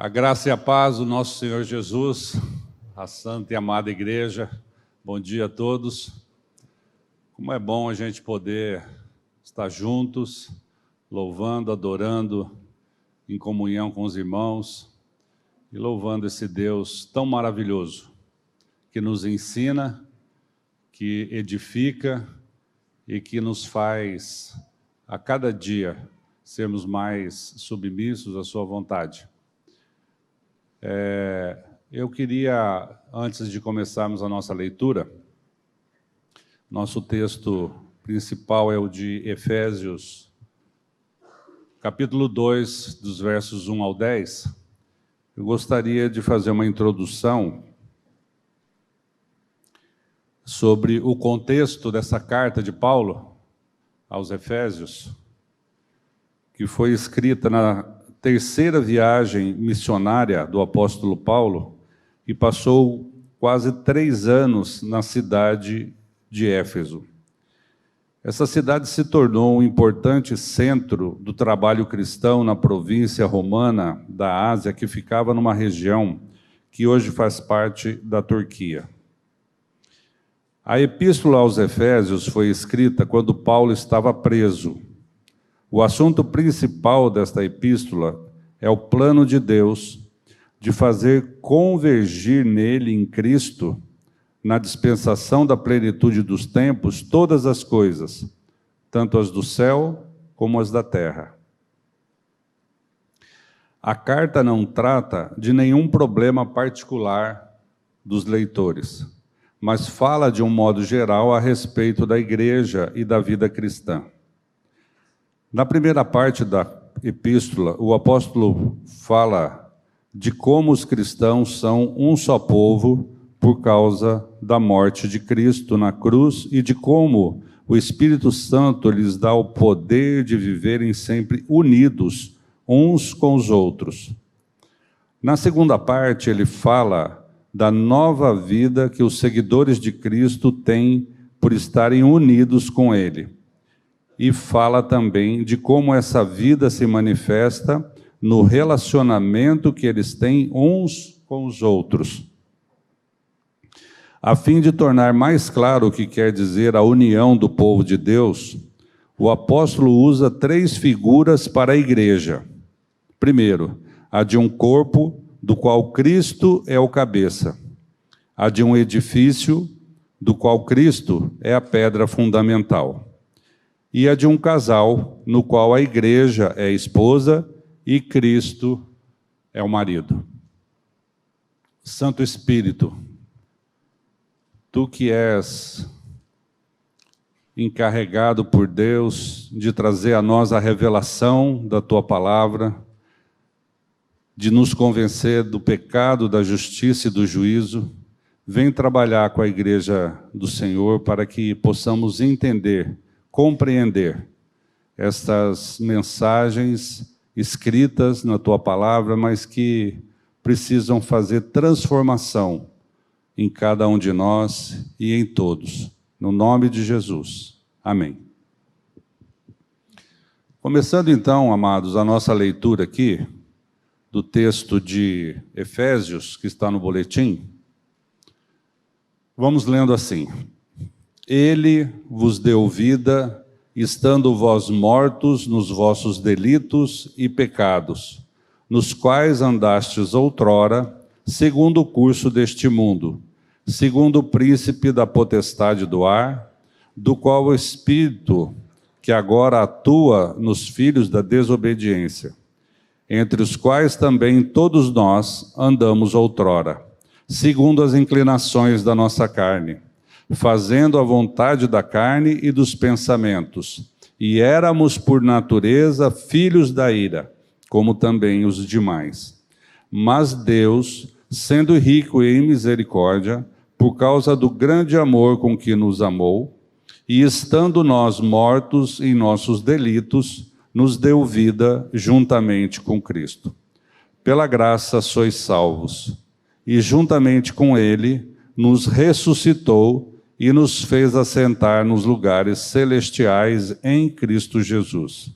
A graça e a paz do nosso Senhor Jesus, a santa e amada igreja, bom dia a todos. Como é bom a gente poder estar juntos, louvando, adorando, em comunhão com os irmãos e louvando esse Deus tão maravilhoso, que nos ensina, que edifica e que nos faz, a cada dia, sermos mais submissos à sua vontade. Eu queria, antes de começarmos a nossa leitura, nosso texto principal é o de Efésios, capítulo 2, dos versos 1 ao 10. Eu gostaria de fazer uma introdução sobre o contexto dessa carta de Paulo aos Efésios, que foi escrita na terceira viagem missionária do apóstolo Paulo, e passou quase 3 anos na cidade de Éfeso. Essa cidade se tornou um importante centro do trabalho cristão na província romana da Ásia, que ficava numa região que hoje faz parte da Turquia. A epístola aos Efésios foi escrita quando Paulo estava preso. O assunto principal desta epístola é o plano de Deus de fazer convergir nele, em Cristo, na dispensação da plenitude dos tempos, todas as coisas, tanto as do céu como as da terra. A carta não trata de nenhum problema particular dos leitores, mas fala de um modo geral a respeito da igreja e da vida cristã. Na primeira parte da epístola, o apóstolo fala de como os cristãos são um só povo por causa da morte de Cristo na cruz e de como o Espírito Santo lhes dá o poder de viverem sempre unidos uns com os outros. Na segunda parte, ele fala da nova vida que os seguidores de Cristo têm por estarem unidos com Ele. E fala também de como essa vida se manifesta no relacionamento que eles têm uns com os outros. A fim de tornar mais claro o que quer dizer a união do povo de Deus, o apóstolo usa 3 figuras para a igreja. Primeiro, a de um corpo, do qual Cristo é o cabeça. A de um edifício, do qual Cristo é a pedra fundamental. E a de um casal, no qual a igreja é a esposa e Cristo é o marido. Santo Espírito, tu que és encarregado por Deus de trazer a nós a revelação da tua palavra, de nos convencer do pecado, da justiça e do juízo, vem trabalhar com a igreja do Senhor para que possamos entender, compreender estas mensagens escritas na tua palavra, mas que precisam fazer transformação em cada um de nós e em todos. No nome de Jesus. Amém. Começando então, amados, a nossa leitura aqui do texto de Efésios, que está no boletim, vamos lendo assim: Ele vos deu vida, estando vós mortos nos vossos delitos e pecados, nos quais andastes outrora, segundo o curso deste mundo, segundo o príncipe da potestade do ar, do qual o Espírito que agora atua nos filhos da desobediência, entre os quais também todos nós andamos outrora, segundo as inclinações da nossa carne, fazendo a vontade da carne e dos pensamentos, e éramos por natureza filhos da ira, como também os demais. Mas Deus, sendo rico em misericórdia, por causa do grande amor com que nos amou, e estando nós mortos em nossos delitos, nos deu vida juntamente com Cristo. Pela graça sois salvos, e juntamente com Ele nos ressuscitou e nos fez assentar nos lugares celestiais em Cristo Jesus,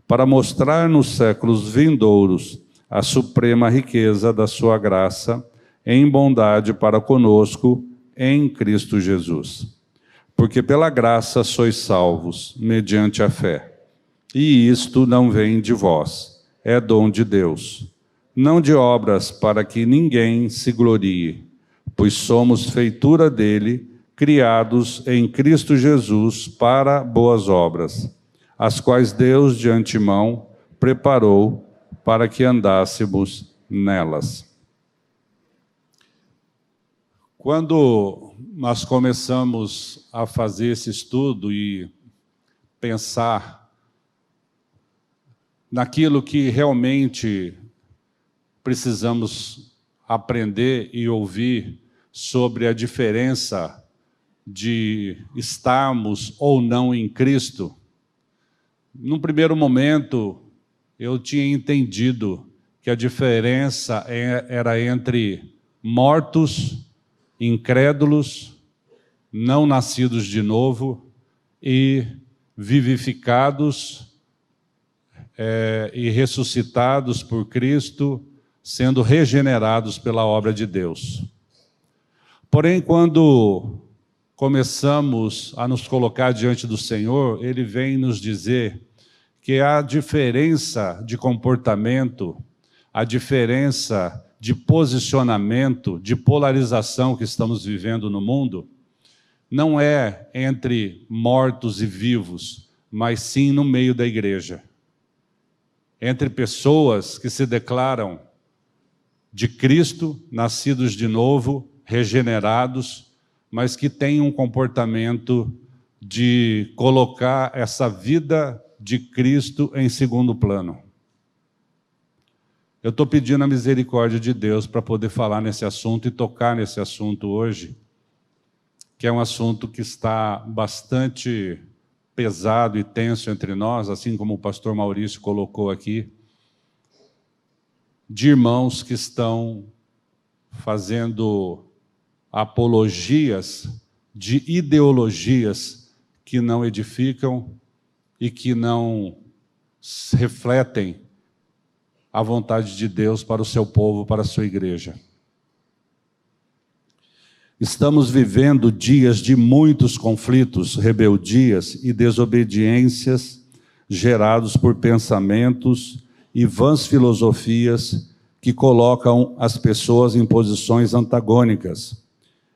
para mostrar nos séculos vindouros a suprema riqueza da sua graça em bondade para conosco em Cristo Jesus. Porque pela graça sois salvos, mediante a fé. E isto não vem de vós, é dom de Deus. Não de obras para que ninguém se glorie, pois somos feitura dele, criados em Cristo Jesus para boas obras, as quais Deus de antemão preparou para que andássemos nelas. Quando nós começamos a fazer esse estudo e pensar naquilo que realmente precisamos aprender e ouvir sobre a diferença de estarmos ou não em Cristo, num primeiro momento eu tinha entendido que a diferença era entre mortos, incrédulos, não nascidos de novo e vivificados e ressuscitados por Cristo, sendo regenerados pela obra de Deus. Porém, quando começamos a nos colocar diante do Senhor, Ele vem nos dizer que a diferença de comportamento, a diferença de posicionamento, de polarização que estamos vivendo no mundo, não é entre mortos e vivos, mas sim no meio da igreja. Entre pessoas que se declaram de Cristo, nascidos de novo, regenerados, mas que têm um comportamento de colocar essa vida de Cristo em segundo plano. Eu estou pedindo a misericórdia de Deus para poder falar nesse assunto e tocar nesse assunto hoje, que é um assunto que está bastante pesado e tenso entre nós, assim como o pastor Maurício colocou aqui, de irmãos que estão fazendo apologias de ideologias que não edificam e que não refletem a vontade de Deus para o seu povo, para a sua igreja. Estamos vivendo dias de muitos conflitos, rebeldias e desobediências gerados por pensamentos e vãs filosofias que colocam as pessoas em posições antagônicas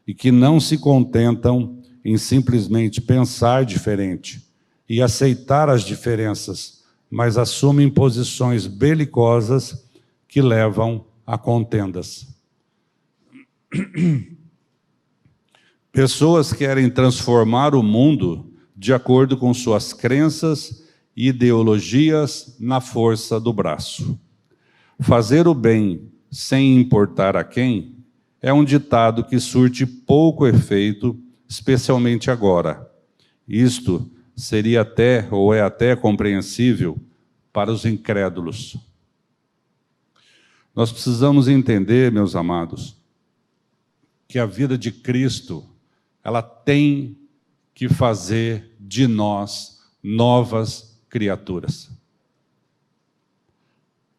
e que não se contentam em simplesmente pensar diferente e aceitar as diferenças, mas assumem posições belicosas que levam a contendas. Pessoas querem transformar o mundo de acordo com suas crenças e ideologias na força do braço. Fazer o bem sem importar a quem é um ditado que surte pouco efeito, especialmente agora. Isto seria até, ou é até compreensível para os incrédulos. Nós precisamos entender, meus amados, que a vida de Cristo, ela tem que fazer de nós novas criaturas.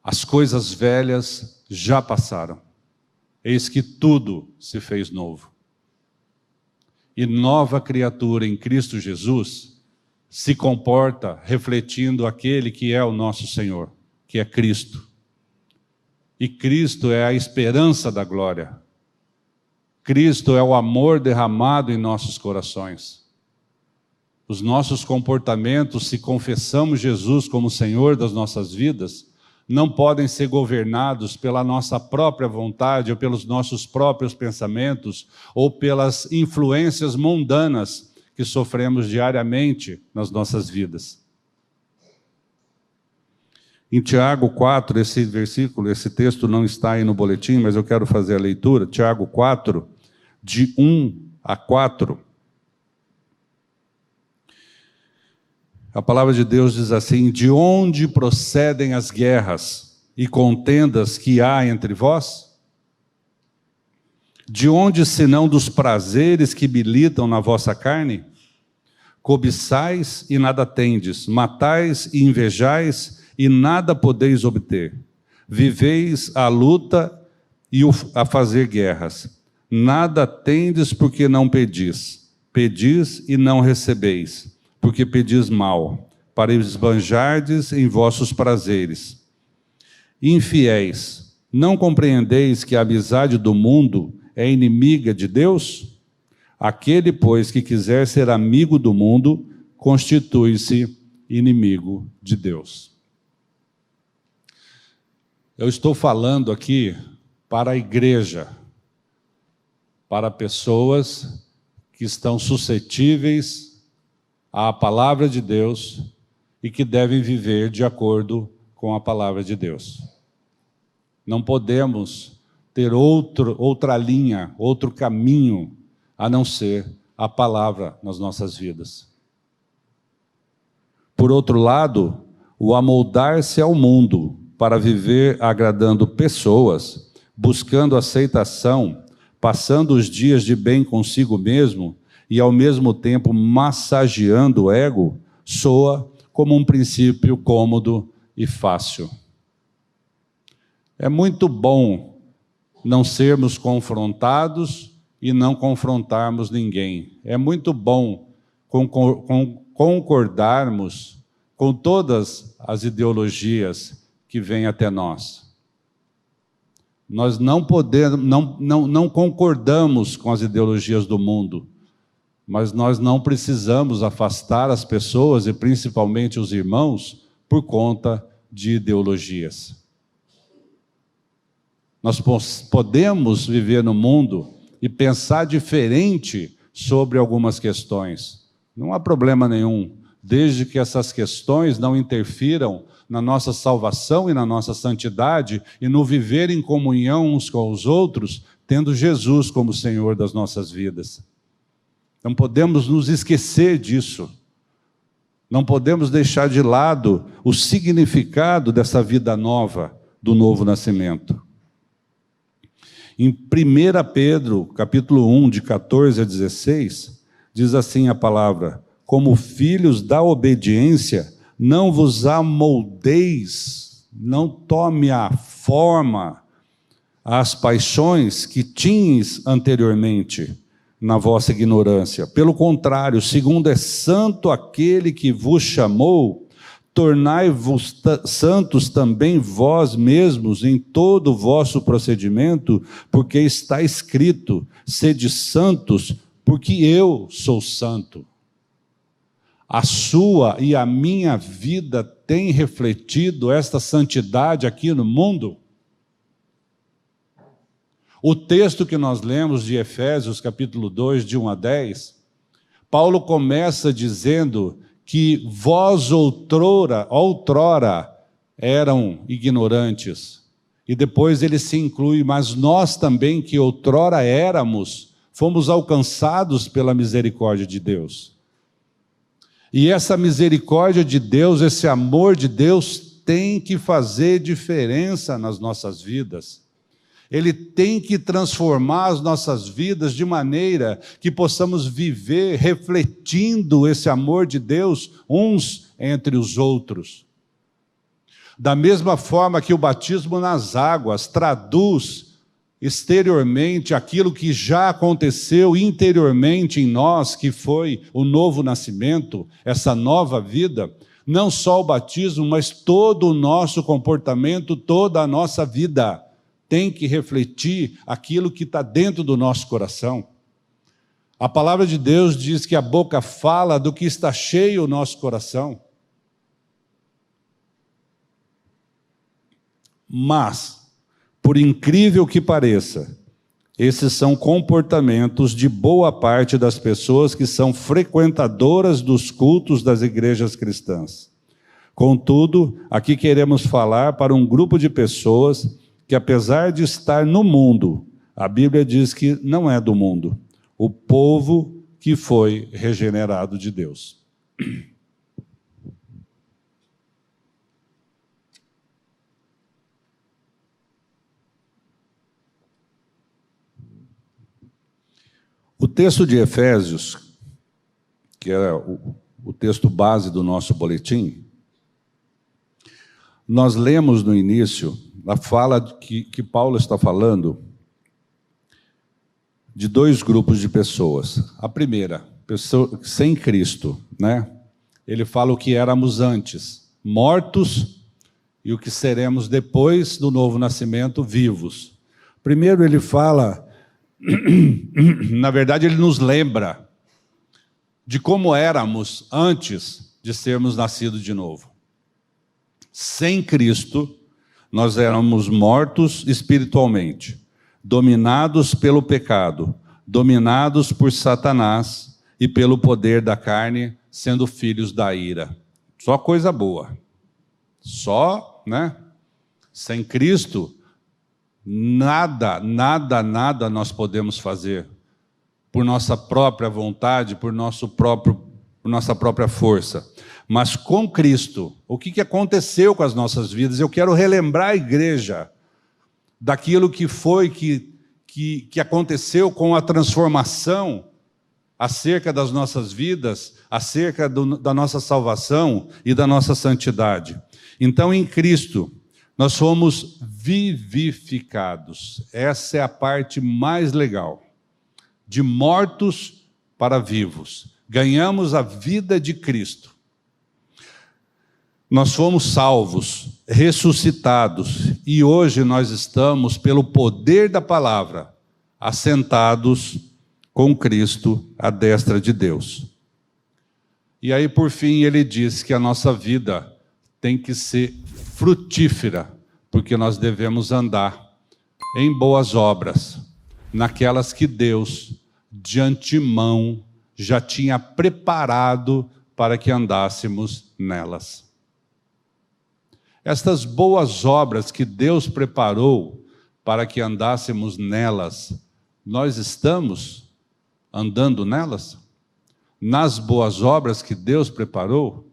As coisas velhas já passaram. Eis que tudo se fez novo. E nova criatura em Cristo Jesus se comporta refletindo aquele que é o nosso Senhor, que é Cristo. E Cristo é a esperança da glória. Cristo é o amor derramado em nossos corações. Os nossos comportamentos, se confessamos Jesus como Senhor das nossas vidas, não podem ser governados pela nossa própria vontade ou pelos nossos próprios pensamentos ou pelas influências mundanas que sofremos diariamente nas nossas vidas. Em Tiago 4, esse versículo, esse texto não está aí no boletim, mas eu quero fazer a leitura. Tiago 4, de 1 a 4. A palavra de Deus diz assim: de onde procedem as guerras e contendas que há entre vós? De onde, senão dos prazeres que militam na vossa carne? Cobiçais e nada tendes, matais e invejais e nada podeis obter. Viveis a luta e a fazer guerras. Nada tendes porque não pedis. Pedis e não recebeis, porque pedis mal, para esbanjardes em vossos prazeres. Infiéis, não compreendeis que a amizade do mundo é inimiga de Deus? Aquele, pois, que quiser ser amigo do mundo, constitui-se inimigo de Deus. Eu estou falando aqui para a igreja, para pessoas que estão suscetíveis à palavra de Deus e que devem viver de acordo com a palavra de Deus. Não podemos ter outra linha, outro caminho, a não ser a palavra nas nossas vidas. Por outro lado, o amoldar-se ao mundo para viver agradando pessoas, buscando aceitação, passando os dias de bem consigo mesmo e ao mesmo tempo massageando o ego, soa como um princípio cômodo e fácil. É muito bom não sermos confrontados e não confrontarmos ninguém. É muito bom concordarmos com todas as ideologias que vêm até nós. Nós não concordamos com as ideologias do mundo, mas nós não precisamos afastar as pessoas, e principalmente os irmãos, por conta de ideologias. Nós podemos viver no mundo e pensar diferente sobre algumas questões. Não há problema nenhum, desde que essas questões não interfiram na nossa salvação e na nossa santidade e no viver em comunhão uns com os outros, tendo Jesus como Senhor das nossas vidas. Não podemos nos esquecer disso. Não podemos deixar de lado o significado dessa vida nova, do novo nascimento. Em 1 Pedro, capítulo 1, de 14 a 16, diz assim a palavra: como filhos da obediência, não vos amoldeis, não tome a forma, as paixões que tinhas anteriormente na vossa ignorância. Pelo contrário, segundo é santo aquele que vos chamou, tornai-vos santos também vós mesmos em todo o vosso procedimento, porque está escrito: sede santos, porque eu sou santo. A sua e a minha vida tem refletido esta santidade aqui no mundo? O texto que nós lemos de Efésios, capítulo 2, de 1 a 10, Paulo começa dizendo que vós outrora eram ignorantes. E depois ele se inclui: mas nós também, que outrora éramos, fomos alcançados pela misericórdia de Deus. E essa misericórdia de Deus, esse amor de Deus, tem que fazer diferença nas nossas vidas. Ele tem que transformar as nossas vidas de maneira que possamos viver refletindo esse amor de Deus uns entre os outros. Da mesma forma que o batismo nas águas traduz exteriormente aquilo que já aconteceu interiormente em nós, que foi o novo nascimento, essa nova vida, não só o batismo, mas todo o nosso comportamento, toda a nossa vida tem que refletir aquilo que está dentro do nosso coração. A palavra de Deus diz que a boca fala do que está cheio o nosso coração. Mas, por incrível que pareça, esses são comportamentos de boa parte das pessoas que são frequentadoras dos cultos das igrejas cristãs. Contudo, aqui queremos falar para um grupo de pessoas que, apesar de estar no mundo, a Bíblia diz que não é do mundo, o povo que foi regenerado de Deus. O texto de Efésios, que era o texto base do nosso boletim, nós lemos no início, a fala que Paulo está falando de dois grupos de pessoas. A primeira, pessoa sem Cristo, né? Ele fala o que éramos antes, mortos, e o que seremos depois do novo nascimento, vivos. Primeiro ele fala, na verdade ele nos lembra de como éramos antes de sermos nascidos de novo. Sem Cristo, nós éramos mortos espiritualmente, dominados pelo pecado, dominados por Satanás e pelo poder da carne, sendo filhos da ira. Só coisa boa. Só, né? Sem Cristo, nada nós podemos fazer por nossa própria vontade, por nossa própria força. Mas com Cristo, o que aconteceu com as nossas vidas? Eu quero relembrar a igreja daquilo que foi, que aconteceu com a transformação acerca das nossas vidas, acerca da nossa salvação e da nossa santidade. Então, em Cristo, nós fomos vivificados. Essa é a parte mais legal. De mortos para vivos. Ganhamos a vida de Cristo. Nós fomos salvos, ressuscitados, e hoje nós estamos, pelo poder da palavra, assentados com Cristo à destra de Deus. E aí, por fim, ele diz que a nossa vida tem que ser frutífera, porque nós devemos andar em boas obras, naquelas que Deus, de antemão, já tinha preparado para que andássemos nelas. Estas boas obras que Deus preparou para que andássemos nelas, nós estamos andando nelas? Nas boas obras que Deus preparou?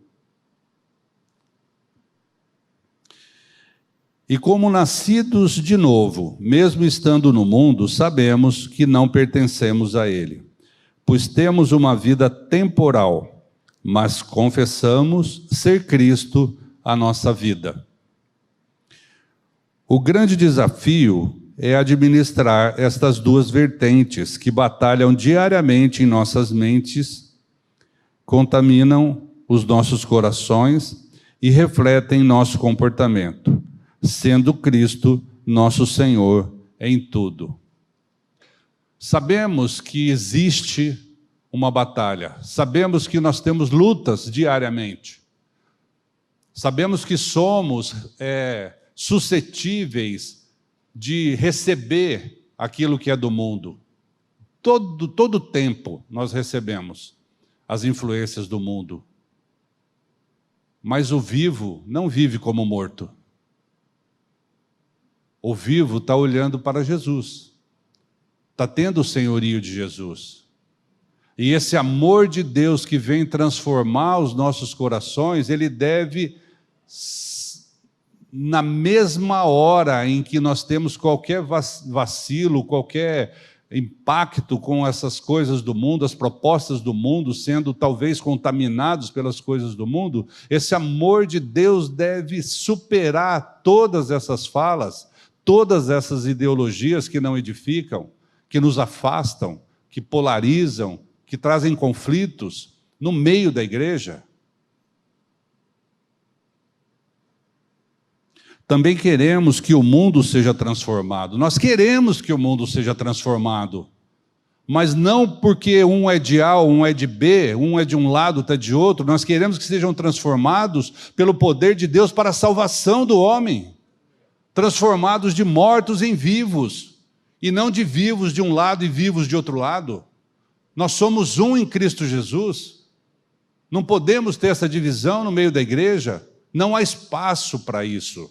E como nascidos de novo, mesmo estando no mundo, sabemos que não pertencemos a ele, pois temos uma vida temporal, mas confessamos ser Cristo a nossa vida. O grande desafio é administrar estas duas vertentes que batalham diariamente em nossas mentes, contaminam os nossos corações e refletem nosso comportamento, sendo Cristo nosso Senhor em tudo. Sabemos que existe uma batalha, sabemos que nós temos lutas diariamente, sabemos que somos suscetíveis de receber aquilo que é do mundo. Todo tempo nós recebemos as influências do mundo. Mas o vivo não vive como morto. O vivo está olhando para Jesus, está tendo o senhorio de Jesus. E esse amor de Deus que vem transformar os nossos corações, ele deve, na mesma hora em que nós temos qualquer vacilo, qualquer impacto com essas coisas do mundo, as propostas do mundo, sendo talvez contaminados pelas coisas do mundo, esse amor de Deus deve superar todas essas falas, todas essas ideologias que não edificam, que nos afastam, que polarizam, que trazem conflitos no meio da igreja. Também queremos que o mundo seja transformado. Nós queremos que o mundo seja transformado, mas não porque um é de A, um é de B, um é de um lado, outro é de outro. Nós queremos que sejam transformados pelo poder de Deus para a salvação do homem. Transformados de mortos em vivos, e não de vivos de um lado e vivos de outro lado. Nós somos um em Cristo Jesus. Não podemos ter essa divisão no meio da igreja. Não há espaço para isso.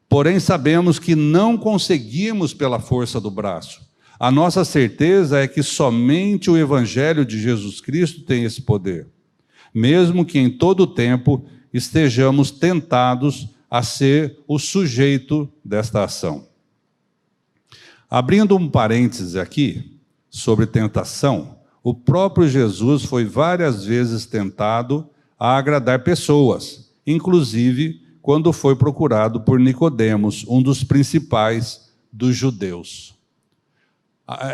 Porém, sabemos que não conseguimos pela força do braço. A nossa certeza é que somente o Evangelho de Jesus Cristo tem esse poder, mesmo que em todo o tempo estejamos tentados a ser o sujeito desta ação. Abrindo um parênteses aqui, sobre tentação, o próprio Jesus foi várias vezes tentado a agradar pessoas, inclusive quando foi procurado por Nicodemos, um dos principais dos judeus.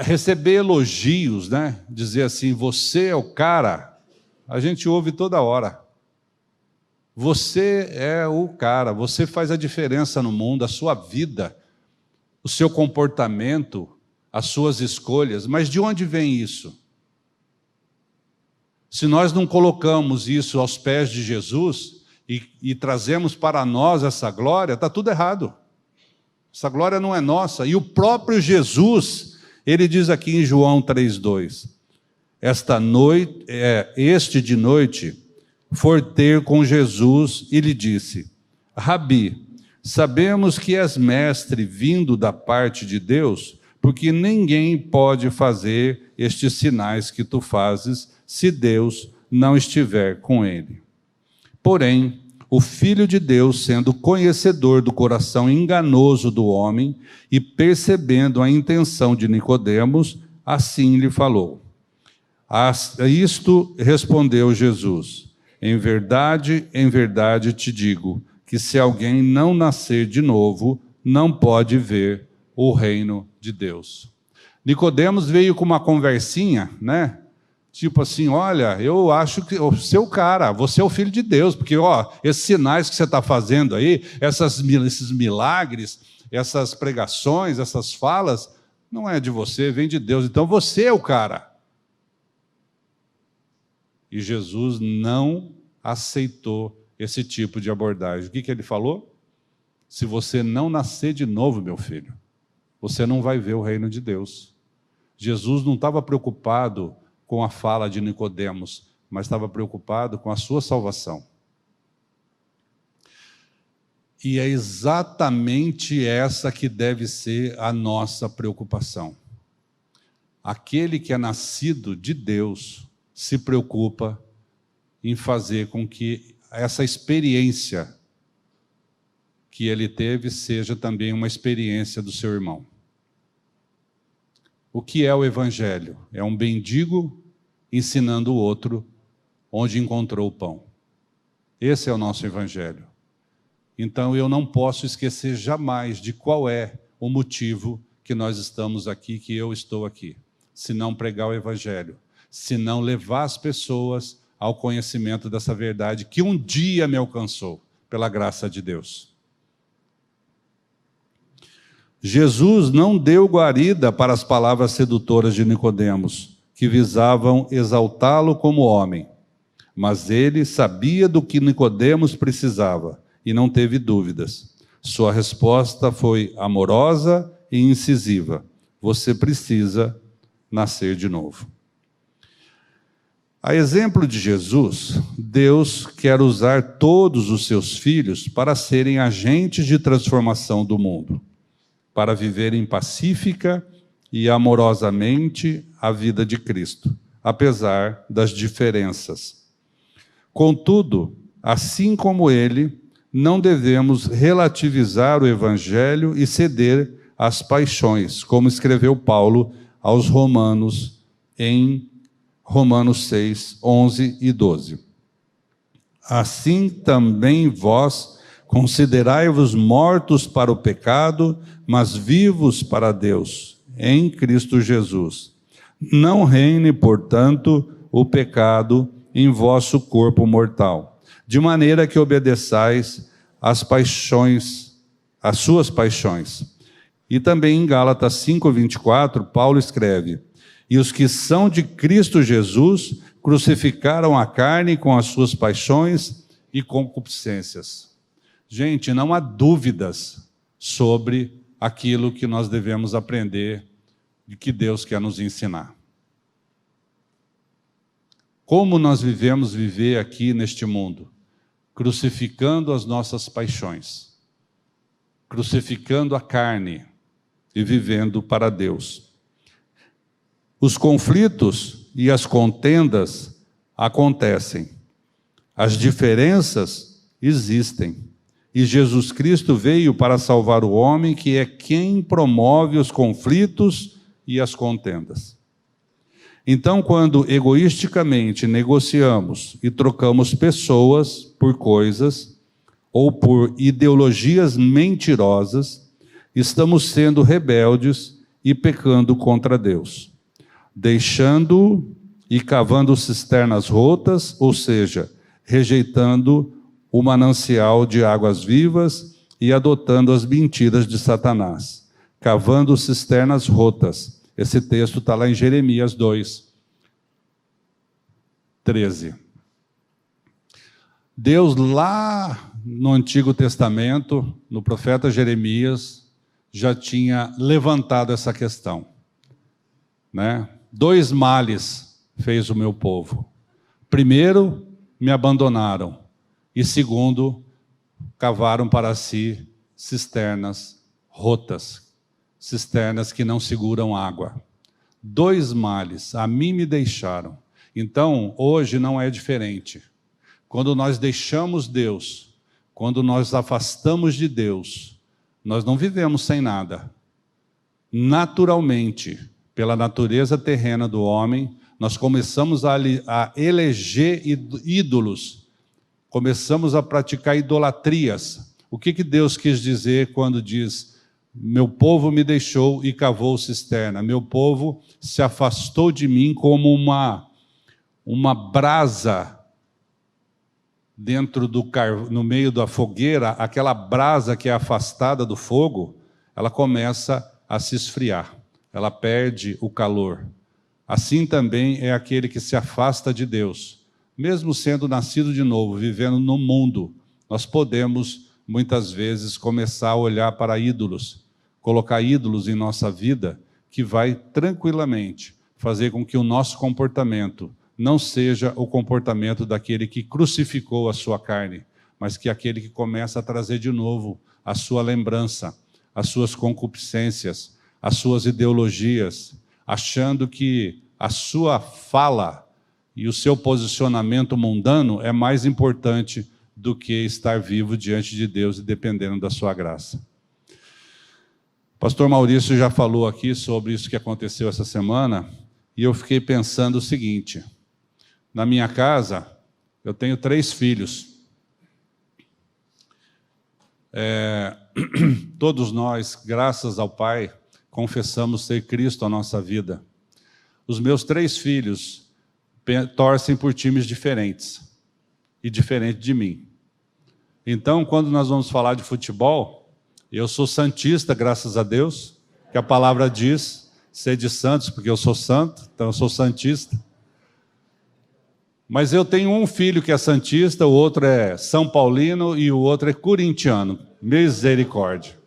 Receber elogios, né? Dizer assim, você é o cara, a gente ouve toda hora. Você é o cara, você faz a diferença no mundo, a sua vida, o seu comportamento, as suas escolhas. Mas de onde vem isso? Se nós não colocamos isso aos pés de Jesus e trazemos para nós essa glória, está tudo errado. Essa glória não é nossa. E o próprio Jesus, ele diz aqui em João 3,2, este de noite for ter com Jesus e lhe disse, Rabi, sabemos que és mestre vindo da parte de Deus, porque ninguém pode fazer estes sinais que tu fazes se Deus não estiver com ele. Porém, o Filho de Deus, sendo conhecedor do coração enganoso do homem e percebendo a intenção de Nicodemos, assim lhe falou. A isto respondeu Jesus, em verdade te digo, que se alguém não nascer de novo, não pode ver o reino de Deus. Nicodemos veio com uma conversinha, né? Tipo assim, olha, eu acho que você é o cara, você é o Filho de Deus, porque esses sinais que você está fazendo aí, esses milagres, essas pregações, essas falas, não é de você, vem de Deus, então você é o cara. E Jesus não aceitou esse tipo de abordagem. O que ele falou? Se você não nascer de novo, meu filho, você não vai ver o reino de Deus. Jesus não estava preocupado com a fala de Nicodemos, mas estava preocupado com a sua salvação. E é exatamente essa que deve ser a nossa preocupação. Aquele que é nascido de Deus se preocupa em fazer com que essa experiência que ele teve seja também uma experiência do seu irmão. O que é o Evangelho? É um mendigo ensinando o outro onde encontrou o pão. Esse é o nosso Evangelho. Então eu não posso esquecer jamais de qual é o motivo que nós estamos aqui, que eu estou aqui. Se não pregar o Evangelho, se não levar as pessoas ao conhecimento dessa verdade que um dia me alcançou, pela graça de Deus. Jesus não deu guarida para as palavras sedutoras de Nicodemos, que visavam exaltá-lo como homem. Mas ele sabia do que Nicodemos precisava e não teve dúvidas. Sua resposta foi amorosa e incisiva. Você precisa nascer de novo. A exemplo de Jesus, Deus quer usar todos os seus filhos para serem agentes de transformação do mundo, para viverem pacífica e amorosamente a vida de Cristo, apesar das diferenças. Contudo, assim como ele, não devemos relativizar o Evangelho e ceder às paixões, como escreveu Paulo aos Romanos em Romanos 6, 11 e 12. Assim também vós considerai-vos mortos para o pecado, mas vivos para Deus, em Cristo Jesus. Não reine, portanto, o pecado em vosso corpo mortal, de maneira que obedeçais às paixões, às suas paixões. E também em Gálatas 5:24, Paulo escreve: e os que são de Cristo Jesus crucificaram a carne com as suas paixões e concupiscências. Gente, não há dúvidas sobre aquilo que nós devemos aprender e que Deus quer nos ensinar. Como nós vivemos viver aqui neste mundo? Crucificando as nossas paixões, crucificando a carne e vivendo para Deus. Os conflitos e as contendas acontecem. As diferenças existem. E Jesus Cristo veio para salvar o homem, que é quem promove os conflitos e as contendas. Então, quando egoisticamente negociamos e trocamos pessoas por coisas, ou por ideologias mentirosas, estamos sendo rebeldes e pecando contra Deus, deixando e cavando cisternas rotas, ou seja, rejeitando o manancial de águas vivas e adotando as mentiras de Satanás, cavando cisternas rotas. Esse texto está lá em Jeremias 2, 13. Deus lá no Antigo Testamento, no profeta Jeremias, já tinha levantado essa questão, né? 2 males fez o meu povo. Primeiro, me abandonaram. E segundo, cavaram para si cisternas rotas, cisternas que não seguram água. 2 males, a mim me deixaram. Então, hoje não é diferente. Quando nós deixamos Deus, quando nós afastamos de Deus, nós não vivemos sem nada. Naturalmente, pela natureza terrena do homem, nós começamos a eleger ídolos, começamos a praticar idolatrias. O que Deus quis dizer quando diz: meu povo me deixou e cavou cisterna, meu povo se afastou de mim como uma brasa dentro no meio da fogueira, aquela brasa que é afastada do fogo, ela começa a se esfriar, ela perde o calor. Assim também é aquele que se afasta de Deus. Mesmo sendo nascido de novo, vivendo no mundo, nós podemos, muitas vezes, começar a olhar para ídolos, colocar ídolos em nossa vida, que vai tranquilamente fazer com que o nosso comportamento não seja o comportamento daquele que crucificou a sua carne, mas que aquele que começa a trazer de novo a sua lembrança, as suas concupiscências, as suas ideologias, achando que a sua fala e o seu posicionamento mundano é mais importante do que estar vivo diante de Deus e dependendo da sua graça. O pastor Maurício já falou aqui sobre isso que aconteceu essa semana, e eu fiquei pensando o seguinte: na minha casa, eu tenho 3 filhos. Todos nós, graças ao Pai, confessamos ser Cristo a nossa vida. Os meus 3 filhos torcem por times diferentes, e diferente de mim. Então, quando nós vamos falar de futebol, eu sou santista, graças a Deus, que a palavra diz, sede santos, porque eu sou santo, então eu sou santista. Mas eu tenho um filho que é santista, o outro é São Paulino e o outro é corintiano. Misericórdia.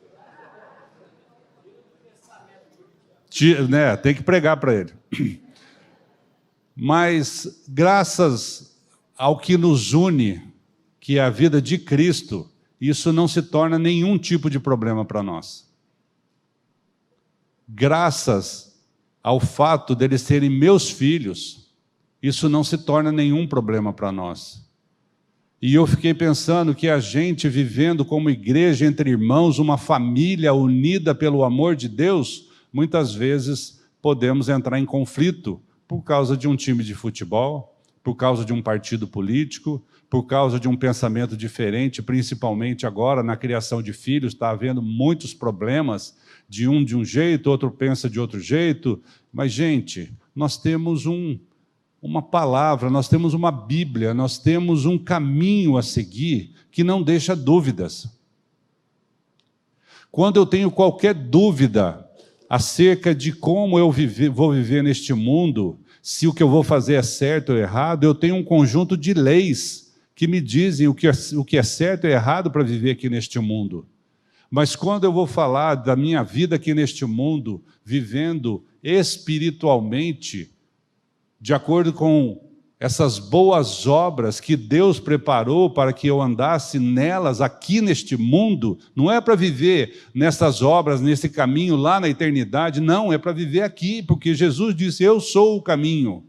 Tem que pregar para ele. Mas, graças ao que nos une, que é a vida de Cristo, isso não se torna nenhum tipo de problema para nós. Graças ao fato deles serem meus filhos, isso não se torna nenhum problema para nós. E eu fiquei pensando que a gente, vivendo como igreja entre irmãos, uma família unida pelo amor de Deus, muitas vezes podemos entrar em conflito por causa de um time de futebol, por causa de um partido político, por causa de um pensamento diferente, principalmente agora na criação de filhos, está havendo muitos problemas, de um jeito, outro pensa de outro jeito. Mas, gente, nós temos uma palavra, nós temos uma Bíblia, nós temos um caminho a seguir que não deixa dúvidas. Quando eu tenho qualquer dúvida acerca de como eu vou viver neste mundo, se o que eu vou fazer é certo ou errado, eu tenho um conjunto de leis que me dizem o que é certo e errado para viver aqui neste mundo. Mas quando eu vou falar da minha vida aqui neste mundo, vivendo espiritualmente, de acordo com essas boas obras que Deus preparou para que eu andasse nelas aqui neste mundo, não é para viver nessas obras, nesse caminho lá na eternidade, não, é para viver aqui, porque Jesus disse: eu sou o caminho.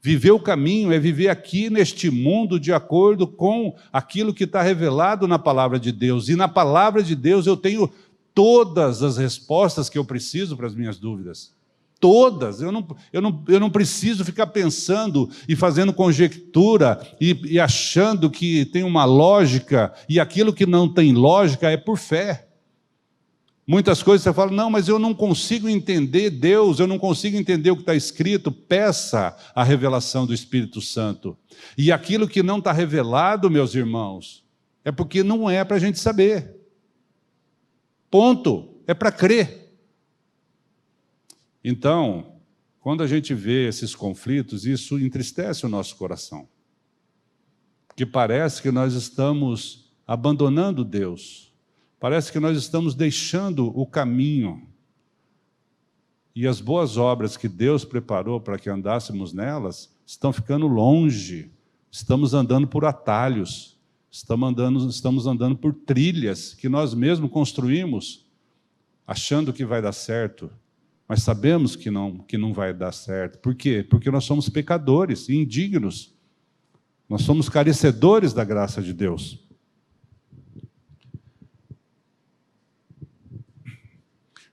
Viver o caminho é viver aqui neste mundo de acordo com aquilo que está revelado na palavra de Deus. E na palavra de Deus eu tenho todas as respostas que eu preciso para as minhas dúvidas. todas. Eu não preciso ficar pensando e fazendo conjectura e achando que tem uma lógica, e aquilo que não tem lógica é por fé. Muitas coisas você fala, não, mas eu não consigo entender Deus, eu não consigo entender o que está escrito. Peça a revelação do Espírito Santo. E aquilo que não está revelado, meus irmãos, é porque não é para a gente saber. Ponto. É para crer. Então, quando a gente vê esses conflitos, isso entristece o nosso coração. Porque parece que nós estamos abandonando Deus. Parece que nós estamos deixando o caminho. E as boas obras que Deus preparou para que andássemos nelas, estão ficando longe. Estamos andando por atalhos. Estamos andando por trilhas que nós mesmos construímos, achando que vai dar certo. Mas sabemos que não vai dar certo. Por quê? Porque nós somos pecadores e indignos. Nós somos carecedores da graça de Deus.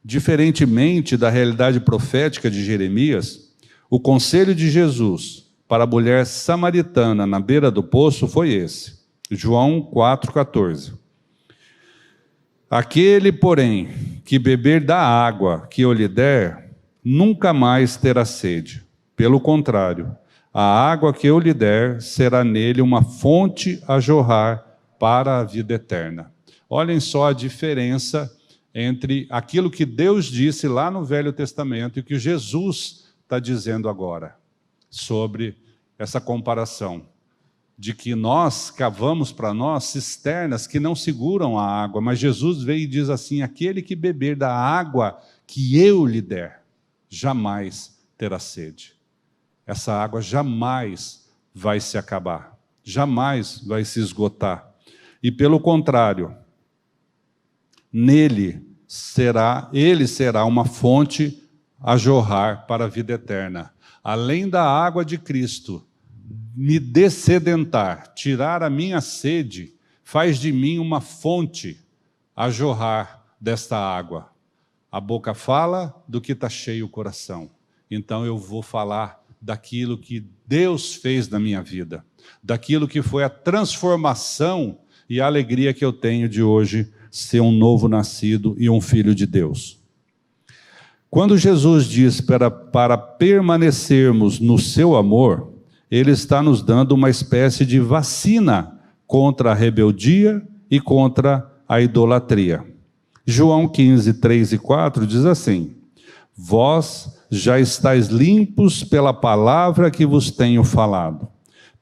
Diferentemente da realidade profética de Jeremias, o conselho de Jesus para a mulher samaritana na beira do poço foi esse. João 4,14. Aquele, porém, que beber da água que eu lhe der, nunca mais terá sede. Pelo contrário, a água que eu lhe der será nele uma fonte a jorrar para a vida eterna. Olhem só a diferença entre aquilo que Deus disse lá no Velho Testamento e o que Jesus está dizendo agora, sobre essa comparação, de que nós cavamos para nós cisternas que não seguram a água, mas Jesus veio e diz assim, aquele que beber da água que eu lhe der, jamais terá sede. Essa água jamais vai se acabar, jamais vai se esgotar. E pelo contrário, ele será uma fonte a jorrar para a vida eterna. Além da água de Cristo me dessedentar, tirar a minha sede, faz de mim uma fonte a jorrar desta água. A boca fala do que está cheio o coração. Então eu vou falar daquilo que Deus fez na minha vida, daquilo que foi a transformação e a alegria que eu tenho de hoje ser um novo nascido e um filho de Deus. Quando Jesus diz para permanecermos no seu amor, ele está nos dando uma espécie de vacina contra a rebeldia e contra a idolatria. João 15, 3 e 4 diz assim, vós já estáis limpos pela palavra que vos tenho falado.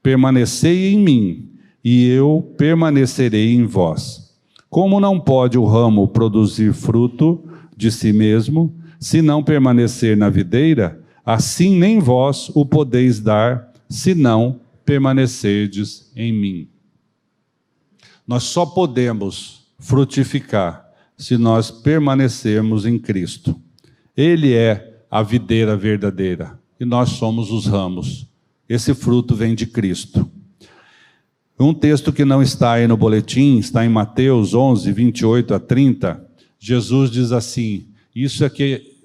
Permanecei em mim, e eu permanecerei em vós. Como não pode o ramo produzir fruto de si mesmo, se não permanecer na videira, assim nem vós o podeis dar, se não permanecerdes em mim. Nós só podemos frutificar se nós permanecermos em Cristo. Ele é a videira verdadeira e nós somos os ramos. Esse fruto vem de Cristo. Um texto que não está aí no boletim, está em Mateus 11, 28 a 30, Jesus diz assim, isso é que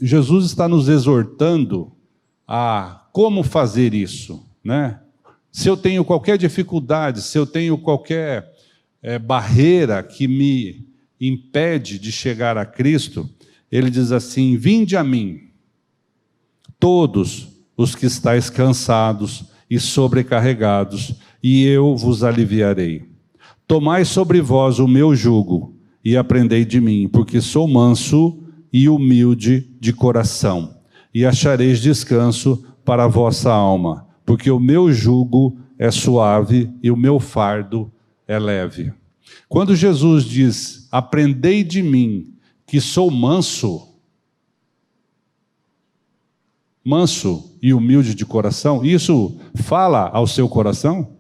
Jesus está nos exortando a como fazer isso, né? Se eu tenho qualquer dificuldade, se eu tenho qualquer barreira que me impede de chegar a Cristo, ele diz assim, vinde a mim, todos os que estáis cansados e sobrecarregados, e eu vos aliviarei. Tomai sobre vós o meu jugo, e aprendei de mim, porque sou manso e humilde de coração, e achareis descanso para a vossa alma, porque o meu jugo é suave e o meu fardo é leve. Quando Jesus diz, aprendei de mim, que sou manso e humilde de coração, isso fala ao seu coração?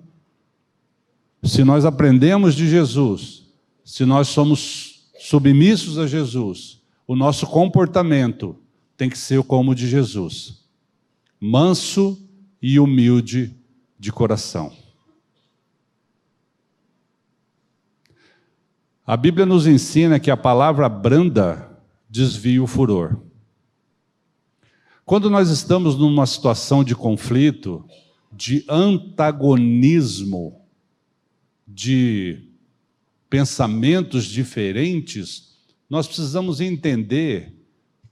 Se nós aprendemos de Jesus, se nós somos submissos a Jesus, o nosso comportamento tem que ser como o de Jesus, manso e humilde de coração. A Bíblia nos ensina que a palavra branda desvia o furor. Quando nós estamos numa situação de conflito, de antagonismo, de pensamentos diferentes, nós precisamos entender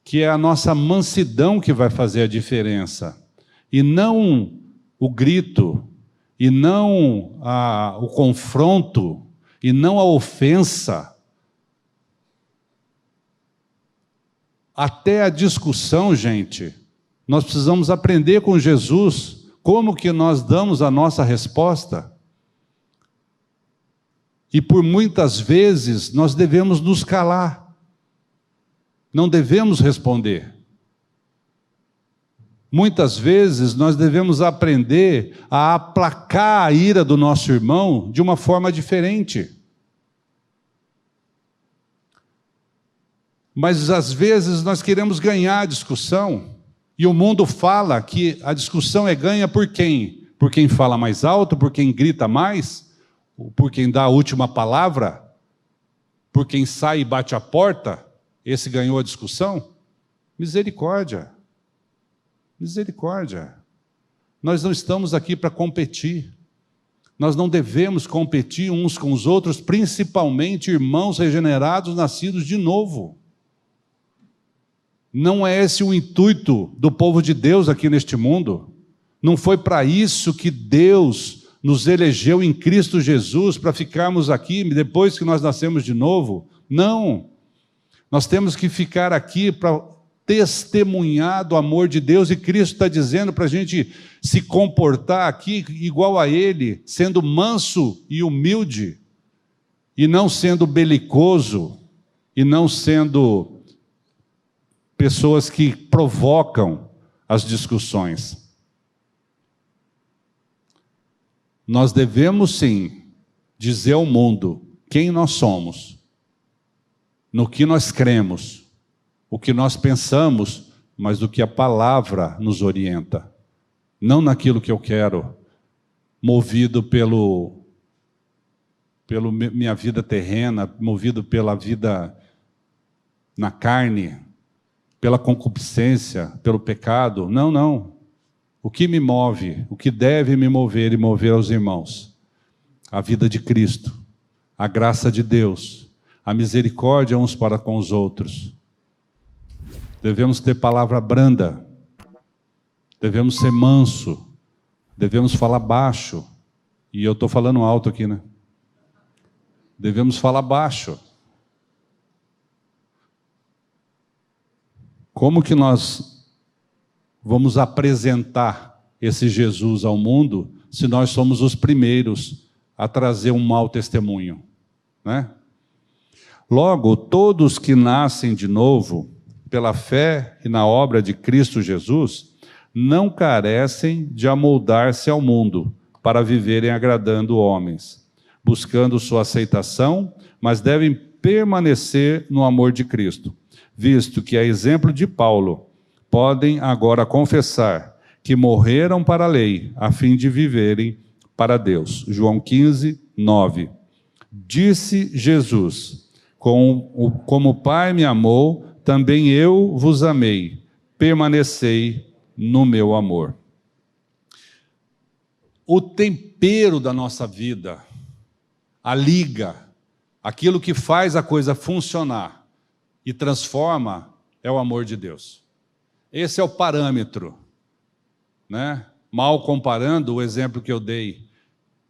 que é a nossa mansidão que vai fazer a diferença, e não o grito, e não o confronto, e não a ofensa. Até a discussão, gente, nós precisamos aprender com Jesus como que nós damos a nossa resposta. E por muitas vezes nós devemos nos calar, não devemos responder. Muitas vezes nós devemos aprender a aplacar a ira do nosso irmão de uma forma diferente. Mas às vezes nós queremos ganhar a discussão, e o mundo fala que a discussão é ganha por quem? Por quem fala mais alto, por quem grita mais, por quem dá a última palavra, por quem sai e bate a porta, esse ganhou a discussão? Misericórdia. Misericórdia. Nós não estamos aqui para competir. Nós não devemos competir uns com os outros, principalmente irmãos regenerados, nascidos de novo. Não é esse o intuito do povo de Deus aqui neste mundo. Não foi para isso que Deus nos elegeu em Cristo Jesus, para ficarmos aqui depois que nós nascemos de novo. Não. Nós temos que ficar aqui para testemunhar do amor de Deus, e Cristo está dizendo para a gente se comportar aqui igual a Ele, sendo manso e humilde, e não sendo belicoso, e não sendo pessoas que provocam as discussões. Nós devemos sim dizer ao mundo quem nós somos, no que nós cremos, o que nós pensamos, mas do que a palavra nos orienta. Não naquilo que eu quero, movido pela minha vida terrena, movido pela vida na carne, pela concupiscência, pelo pecado. Não, não. O que me move, o que deve me mover e mover aos irmãos? A vida de Cristo, a graça de Deus, a misericórdia uns para com os outros. Devemos ter palavra branda, devemos ser manso, devemos falar baixo. E eu estou falando alto aqui, né? Devemos falar baixo. Como que nós vamos apresentar esse Jesus ao mundo se nós somos os primeiros a trazer um mau testemunho, né? Logo, todos que nascem de novo, pela fé e na obra de Cristo Jesus, não carecem de amoldar-se ao mundo para viverem agradando homens, buscando sua aceitação, mas devem permanecer no amor de Cristo, visto que, a exemplo de Paulo, podem agora confessar que morreram para a lei, a fim de viverem para Deus. João 15, 9. Disse Jesus: como o Pai me amou, também eu vos amei, permanecei no meu amor. O tempero da nossa vida, a liga, aquilo que faz a coisa funcionar e transforma, é o amor de Deus. Esse é o parâmetro, né? Mal comparando o exemplo que eu dei.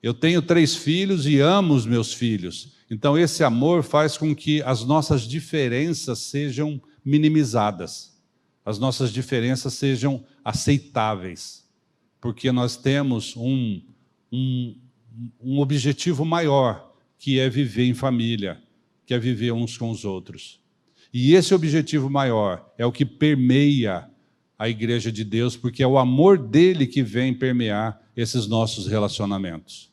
Eu tenho 3 filhos e amo os meus filhos. Então esse amor faz com que as nossas diferenças sejam minimizadas. As nossas diferenças sejam aceitáveis. Porque nós temos um objetivo maior, que é viver em família, que é viver uns com os outros. E esse objetivo maior é o que permeia a igreja de Deus, porque é o amor dele que vem permear esses nossos relacionamentos.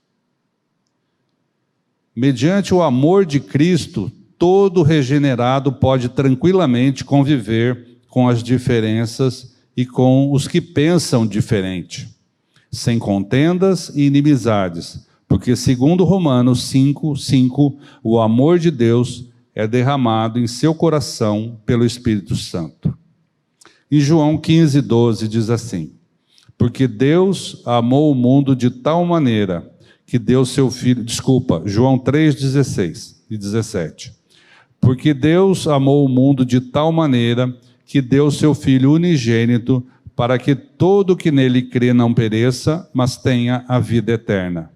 Mediante o amor de Cristo, todo regenerado pode tranquilamente conviver com as diferenças e com os que pensam diferente, sem contendas e inimizades, porque, segundo Romanos 5:5, o amor de Deus é derramado em seu coração pelo Espírito Santo. Em João 15:12 diz assim: porque Deus amou o mundo de tal maneira que deu seu Filho... João 3:16 e 17. Porque Deus amou o mundo de tal maneira que deu seu Filho unigênito, para que todo que nele crê não pereça, mas tenha a vida eterna.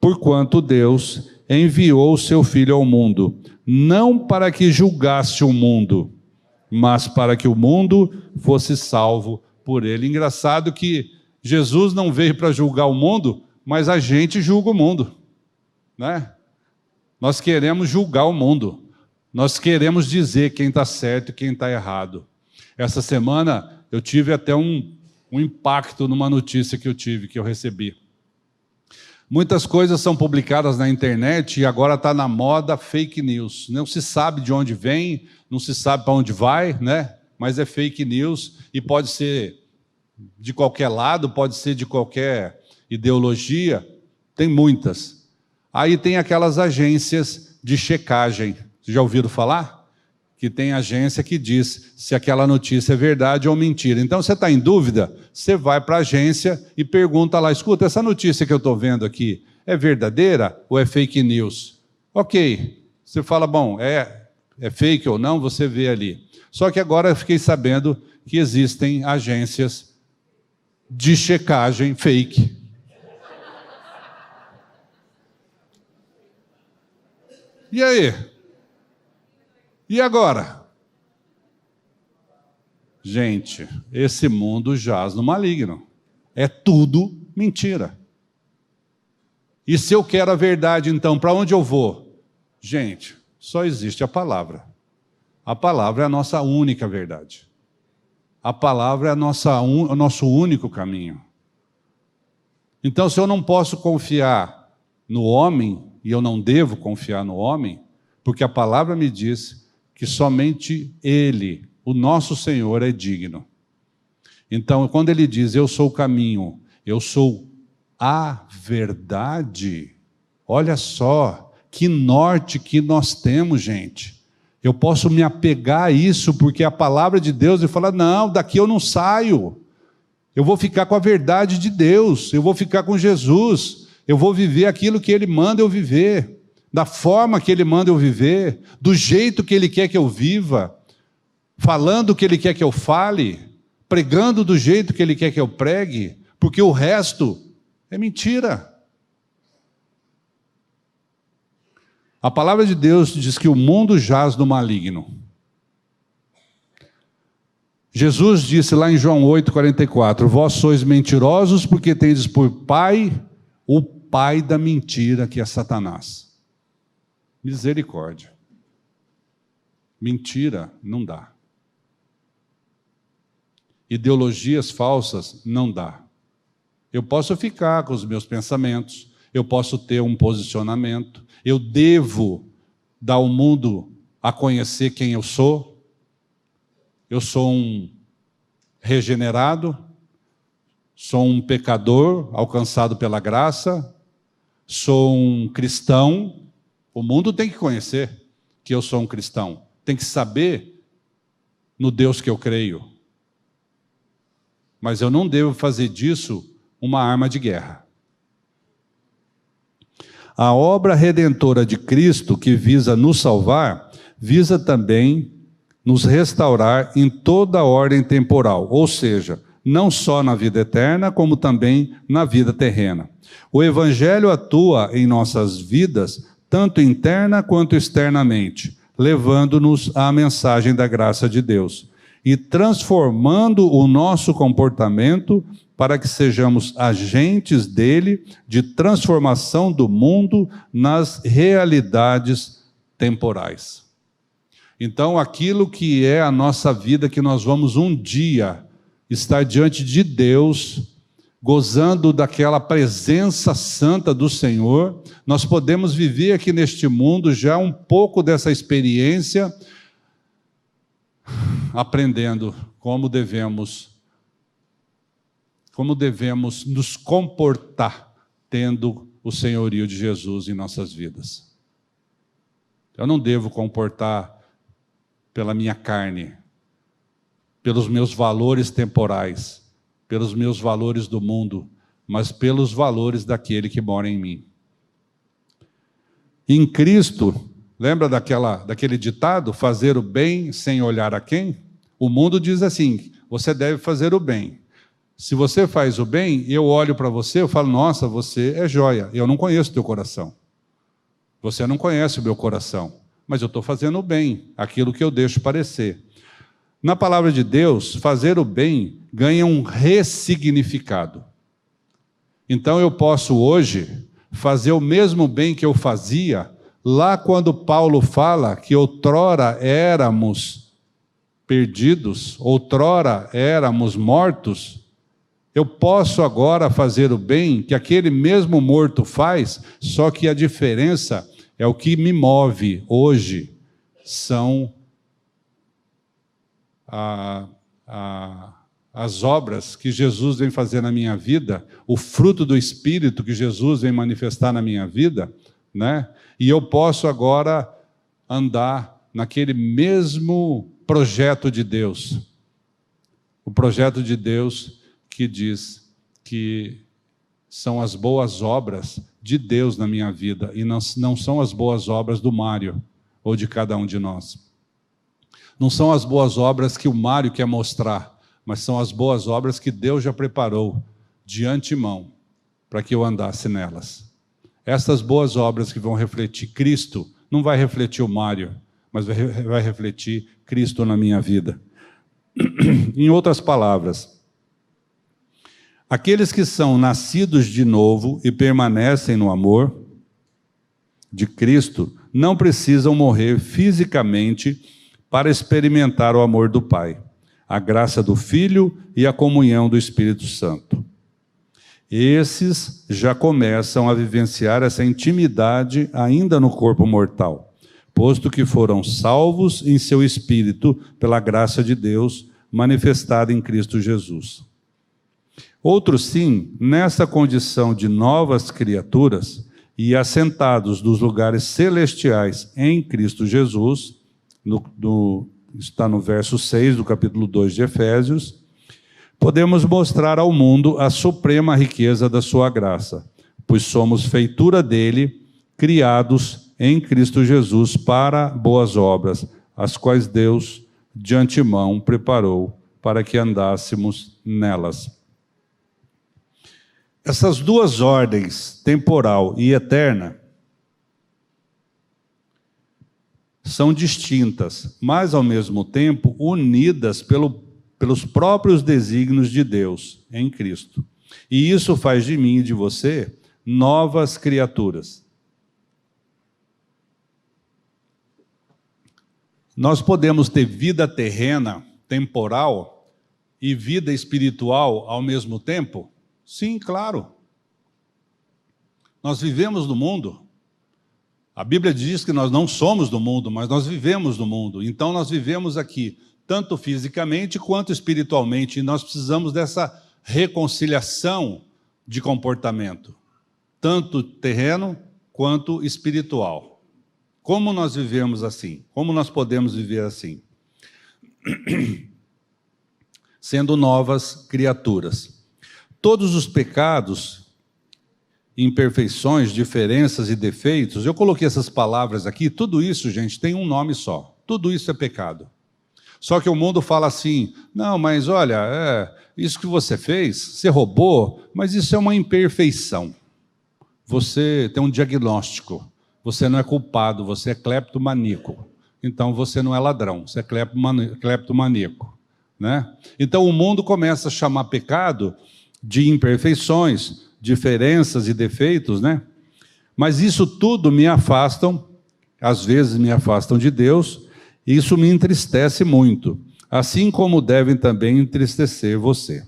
Porquanto Deus enviou o seu Filho ao mundo, não para que julgasse o mundo, mas para que o mundo fosse salvo por ele. Engraçado que Jesus não veio para julgar o mundo, mas a gente julga o mundo, né? Nós queremos julgar o mundo. Nós queremos dizer quem está certo e quem está errado. Essa semana eu tive até um impacto numa notícia que eu recebi. Muitas coisas são publicadas na internet e agora está na moda fake news. Não se sabe de onde vem, não se sabe para onde vai, né? Mas é fake news e pode ser de qualquer lado, pode ser de qualquer ideologia, tem muitas. Aí tem aquelas agências de checagem. Já ouviram falar? Que tem agência que diz se aquela notícia é verdade ou mentira. Então, você está em dúvida, você vai para a agência e pergunta lá, escuta, essa notícia que eu estou vendo aqui, é verdadeira ou é fake news? Ok, você fala, bom, é fake ou não, você vê ali. Só que agora eu fiquei sabendo que existem agências de checagem fake. E aí? E agora? Gente, esse mundo jaz no maligno. É tudo mentira. E se eu quero a verdade, então, para onde eu vou? Gente, só existe a palavra. A palavra é a nossa única verdade. A palavra é o nosso único caminho. Então, se eu não posso confiar no homem, e eu não devo confiar no homem, porque a palavra me diz que somente Ele, o nosso Senhor, é digno. Então, quando Ele diz, eu sou o caminho, eu sou a verdade, olha só, que norte que nós temos, gente. Eu posso me apegar a isso, porque a palavra de Deus, e falar, não, daqui eu não saio. Eu vou ficar com a verdade de Deus, eu vou ficar com Jesus, eu vou viver aquilo que Ele manda eu viver, da forma que Ele manda eu viver, do jeito que Ele quer que eu viva, falando o que Ele quer que eu fale, pregando do jeito que Ele quer que eu pregue, porque o resto é mentira. A palavra de Deus diz que o mundo jaz no maligno. Jesus disse lá em João 8,44, vós sois mentirosos porque tendes por pai o pai da mentira, que é Satanás. Misericórdia. Mentira não dá. Ideologias falsas não dá. Eu posso ficar com os meus pensamentos, eu posso ter um posicionamento, eu devo dar ao mundo a conhecer quem eu sou. Eu sou um regenerado, sou um pecador alcançado pela graça, sou um cristão. O mundo tem que conhecer que eu sou um cristão, tem que saber no Deus que eu creio. Mas eu não devo fazer disso uma arma de guerra. A obra redentora de Cristo, que visa nos salvar, visa também nos restaurar em toda a ordem temporal, ou seja, não só na vida eterna, como também na vida terrena. O Evangelho atua em nossas vidas, tanto interna quanto externamente, levando-nos à mensagem da graça de Deus e transformando o nosso comportamento para que sejamos agentes dele de transformação do mundo nas realidades temporais. Então, aquilo que é a nossa vida, que nós vamos um dia estar diante de Deus, gozando daquela presença santa do Senhor, nós podemos viver aqui neste mundo já um pouco dessa experiência, aprendendo como devemos nos comportar tendo o senhorio de Jesus em nossas vidas. Eu não devo comportar pela minha carne, pelos meus valores temporais, pelos meus valores do mundo, mas pelos valores daquele que mora em mim. Em Cristo, lembra daquele ditado, fazer o bem sem olhar a quem? O mundo diz assim, você deve fazer o bem. Se você faz o bem, eu olho para você, eu falo, nossa, você é joia, eu não conheço o teu coração. Você não conhece o meu coração, mas eu estou fazendo o bem, aquilo que eu deixo parecer. Na palavra de Deus, fazer o bem ganha um ressignificado. Então eu posso hoje fazer o mesmo bem que eu fazia lá quando Paulo fala que outrora éramos perdidos, outrora éramos mortos. Eu posso agora fazer o bem que aquele mesmo morto faz, só que a diferença é o que me move hoje, são as obras que Jesus vem fazer na minha vida, o fruto do Espírito que Jesus vem manifestar na minha vida, né? E eu posso agora andar naquele mesmo projeto de Deus. O projeto de Deus que diz que são as boas obras de Deus na minha vida, e não são as boas obras do Mário, ou de cada um de nós. Não são as boas obras que o Mário quer mostrar, mas são as boas obras que Deus já preparou de antemão, para que eu andasse nelas. Essas boas obras que vão refletir Cristo, não vai refletir o Mário, mas vai refletir Cristo na minha vida. Em outras palavras, aqueles que são nascidos de novo e permanecem no amor de Cristo, não precisam morrer fisicamente para experimentar o amor do Pai, a graça do Filho e a comunhão do Espírito Santo. Esses já começam a vivenciar essa intimidade ainda no corpo mortal, posto que foram salvos em seu espírito pela graça de Deus manifestada em Cristo Jesus. Outros, sim, nessa condição de novas criaturas e assentados nos lugares celestiais em Cristo Jesus, está no verso 6 do capítulo 2 de Efésios, podemos mostrar ao mundo a suprema riqueza da sua graça, pois somos feitura dele, criados em Cristo Jesus para boas obras, as quais Deus de antemão preparou para que andássemos nelas. Essas duas ordens, temporal e eterna, são distintas, mas ao mesmo tempo unidas pelos próprios desígnios de Deus em Cristo. E isso faz de mim e de você novas criaturas. Nós podemos ter vida terrena, temporal, e vida espiritual ao mesmo tempo? Sim, claro. Nós vivemos no mundo. A Bíblia diz que nós não somos do mundo, mas nós vivemos no mundo. Então nós vivemos aqui, tanto fisicamente quanto espiritualmente, e nós precisamos dessa reconciliação de comportamento, tanto terreno quanto espiritual. Como nós vivemos assim? Como nós podemos viver assim? Sendo novas criaturas. Todos os pecados, imperfeições, diferenças e defeitos, eu coloquei essas palavras aqui, tudo isso, gente, tem um nome só. Tudo isso é pecado. Só que o mundo fala assim, não, mas olha, isso que você fez, você roubou, mas isso é uma imperfeição. Você tem um diagnóstico, você não é culpado, você é cleptomaníaco. Então você não é ladrão, você é cleptomaníaco, né? Então o mundo começa a chamar pecado de imperfeições, diferenças e defeitos, né? Mas isso tudo me afastam, às vezes me afastam de Deus, e isso me entristece muito, assim como devem também entristecer você.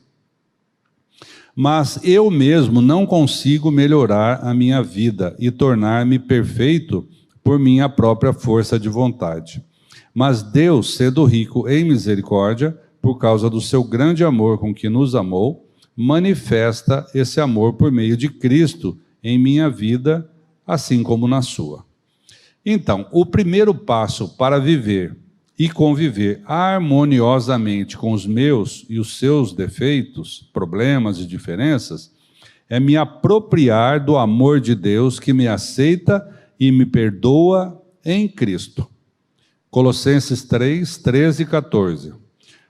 Mas eu mesmo não consigo melhorar a minha vida e tornar-me perfeito por minha própria força de vontade. Mas Deus, sendo rico em misericórdia, por causa do seu grande amor com que nos amou, manifesta esse amor por meio de Cristo em minha vida, assim como na sua. Então, o primeiro passo para viver e conviver harmoniosamente com os meus e os seus defeitos, problemas e diferenças, é me apropriar do amor de Deus que me aceita e me perdoa em Cristo. Colossenses 3, 13 e 14.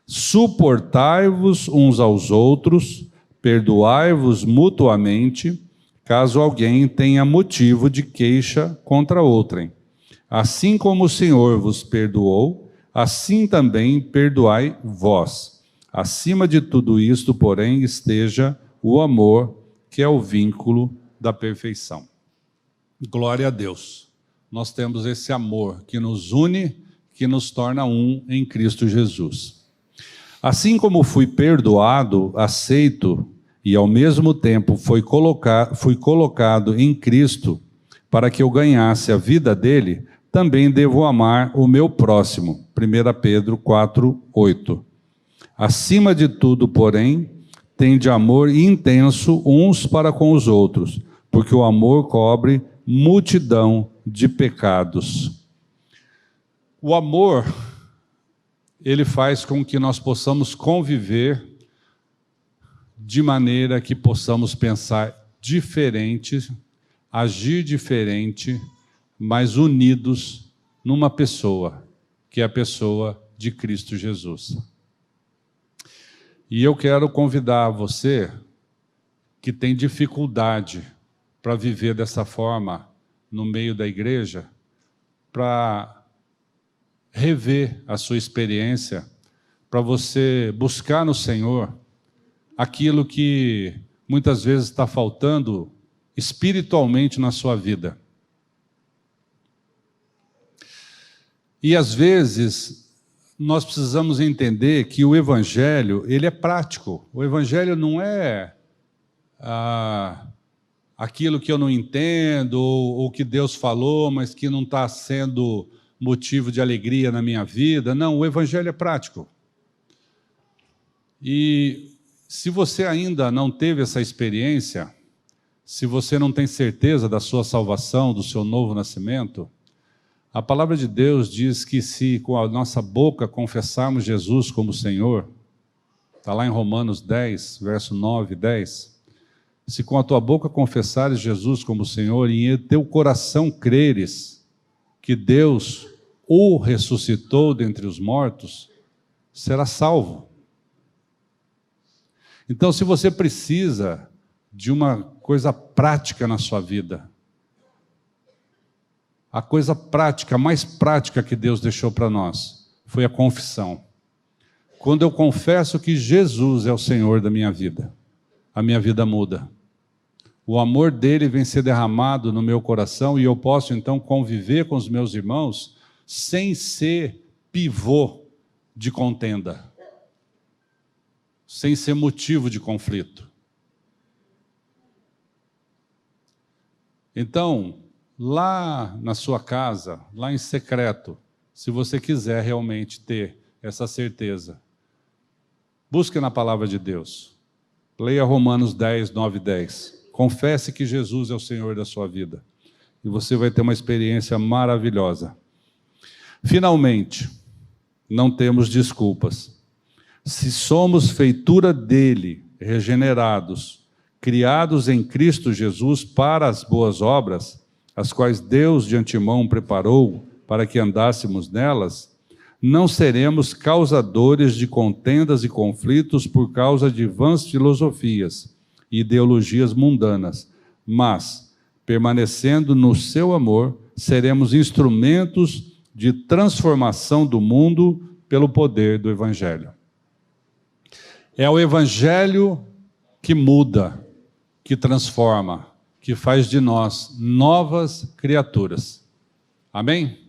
Suportai-vos uns aos outros, perdoai-vos mutuamente, caso alguém tenha motivo de queixa contra outrem. Assim como o Senhor vos perdoou, assim também perdoai vós. Acima de tudo isto, porém, esteja o amor, que é o vínculo da perfeição. Glória a Deus. Nós temos esse amor que nos une, que nos torna um em Cristo Jesus. Assim como fui perdoado, aceito e ao mesmo tempo fui colocado em Cristo para que eu ganhasse a vida dele, também devo amar o meu próximo. 1 Pedro 4, 8. Acima de tudo, porém, tende amor intenso uns para com os outros, porque o amor cobre multidão de pecados. O amor, ele faz com que nós possamos conviver de maneira que possamos pensar diferente, agir diferente, mas unidos numa pessoa, que é a pessoa de Cristo Jesus. E eu quero convidar você que tem dificuldade para viver dessa forma no meio da igreja, para rever a sua experiência, para você buscar no Senhor aquilo que muitas vezes está faltando espiritualmente na sua vida. E às vezes nós precisamos entender que o Evangelho, ele é prático. O Evangelho não é aquilo que eu não entendo, ou que Deus falou, mas que não está sendo motivo de alegria na minha vida. Não, o Evangelho é prático. E se você ainda não teve essa experiência, se você não tem certeza da sua salvação, do seu novo nascimento, a palavra de Deus diz que se com a nossa boca confessarmos Jesus como Senhor, está lá em Romanos 10, verso 9 e 10, se com a tua boca confessares Jesus como Senhor e em teu coração creres que Deus o ressuscitou dentre os mortos, será salvo. Então, se você precisa de uma coisa prática na sua vida, a coisa prática, a mais prática que Deus deixou para nós, foi a confissão. Quando eu confesso que Jesus é o Senhor da minha vida, a minha vida muda. O amor dele vem ser derramado no meu coração e eu posso então conviver com os meus irmãos sem ser pivô de contenda, sem ser motivo de conflito. Então, lá na sua casa, lá em secreto, se você quiser realmente ter essa certeza, busque na palavra de Deus. Leia Romanos 10, 9 e 10. Confesse que Jesus é o Senhor da sua vida. E você vai ter uma experiência maravilhosa. Finalmente, não temos desculpas. Se somos feitura dele, regenerados, criados em Cristo Jesus para as boas obras, as quais Deus de antemão preparou para que andássemos nelas, não seremos causadores de contendas e conflitos por causa de vãs filosofias e ideologias mundanas, mas, permanecendo no seu amor, seremos instrumentos de transformação do mundo pelo poder do Evangelho. É o Evangelho que muda, que transforma, que faz de nós novas criaturas. Amém?